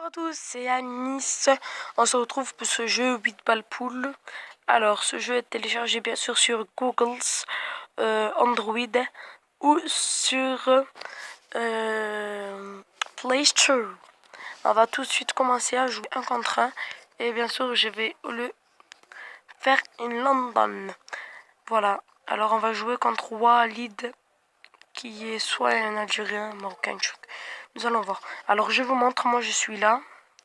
Bonjour à tous, c'est Anis. On se retrouve pour ce jeu 8 balles pool. Alors, ce jeu est téléchargé bien sûr sur Google, Android ou sur Play Store. On va tout de suite commencer à jouer un contre un. Et bien sûr, je vais le faire une London. Voilà. Alors, on va jouer contre Walid, qui est soit un Algérien, un Marocain, nous allons voir. Alors je vous montre, moi je suis là,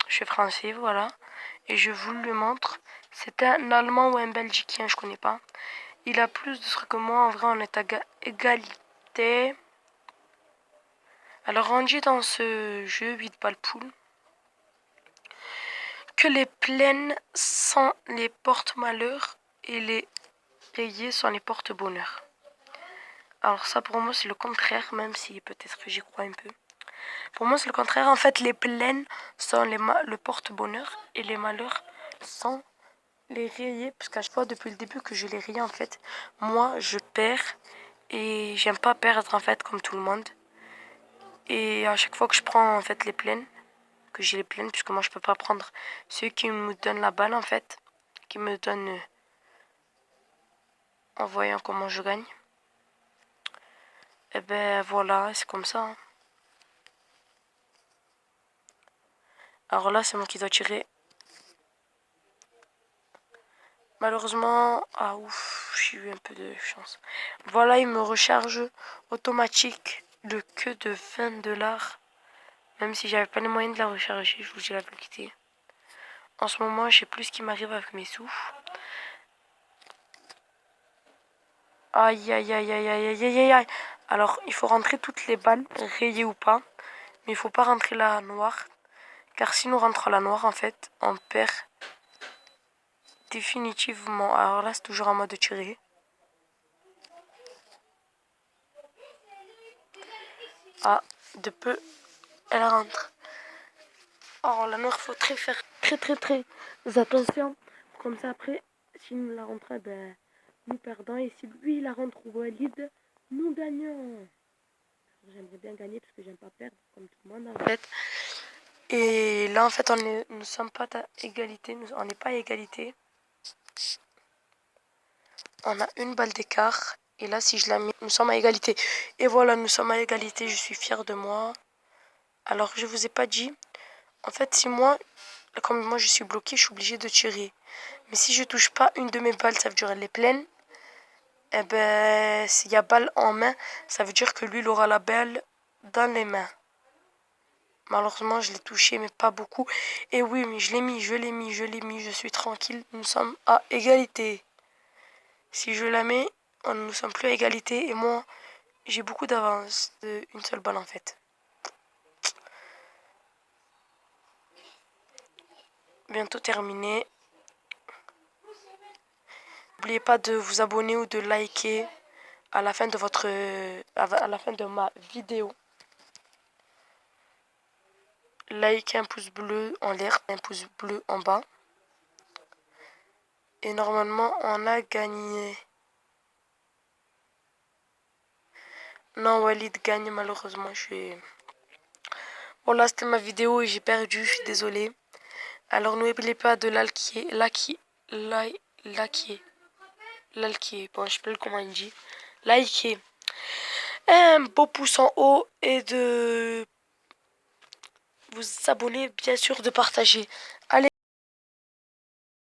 je suis français, voilà, et je vous le montre. C'est un Allemand ou un Belgiquien, je connais pas. Il a plus de trucs que moi, en vrai on est à égalité. Alors on dit dans ce jeu 8 balles pool que les plaines sont les porte-malheur et les rayés sont les porte-bonheur. Alors ça pour moi c'est le contraire, même si peut-être que j'y crois un peu. Pour moi, c'est le contraire. En fait, les plaines sont le porte-bonheur et les malheurs sont les rayés. Parce qu'à chaque fois, depuis le début que je les raye, en fait, moi, je perds et j'aime pas perdre, en fait, comme tout le monde. Et à chaque fois que je prends, en fait, les plaines, que j'ai les plaines, puisque moi, je peux pas prendre ceux qui me donnent la balle, en fait, qui me donnent en voyant comment je gagne. Et ben voilà, c'est comme ça. Hein. Alors là, c'est moi qui dois tirer. Malheureusement, ah ouf, j'ai eu un peu de chance. Voilà, il me recharge automatique de que de 20 $. Même si j'avais pas les moyens de la recharger, je vous dis la vérité. En ce moment, je sais plus ce qui m'arrive avec mes sous. Aïe, aïe, aïe, aïe, aïe, aïe, aïe, aïe. Alors, il faut rentrer toutes les balles, rayées ou pas. Mais il faut pas rentrer la noire. Car si nous rentrons la noire, en fait, on perd définitivement. Alors là, c'est toujours à moi de tirer. Ah, de peu, elle rentre. Oh, la noire, faut faire très attention. Comme ça, après, si nous la rentrons, ben, nous perdons. Et si lui, la rentre au Walid, nous gagnons. J'aimerais bien gagner parce que j'aime pas perdre, comme tout le monde, en fait. Et là, en fait, nous sommes pas à égalité. On n'est pas à égalité. On a une balle d'écart. Et là, si je la mets, nous sommes à égalité. Et voilà, nous sommes à égalité. Je suis fière de moi. Alors, je vous ai pas dit. En fait, si moi, comme moi, je suis bloqué, je suis obligée de tirer. Mais si je touche pas une de mes balles, ça veut dire elle est pleine. Eh ben, s'il y a balle en main, ça veut dire que lui, il aura la balle dans les mains. Malheureusement, je l'ai touché, mais pas beaucoup. Et oui, mais je l'ai mis, je suis tranquille. Nous sommes à égalité. Si je la mets, nous sommes plus à égalité. Et moi, j'ai beaucoup d'avance d'une seule balle, en fait. Bientôt terminé. N'oubliez pas de vous abonner ou de liker à la fin à la fin de ma vidéo. Like, un pouce bleu en l'air, un pouce bleu en bas. Et normalement, on a gagné. Non, Walid gagne malheureusement. Voilà, c'était ma vidéo et j'ai perdu, je suis désolée. Alors n'oubliez pas de liker. Bon, je sais plus comment il dit. Liker. Un beau pouce en haut et de vous abonner, bien sûr, de partager. Allez.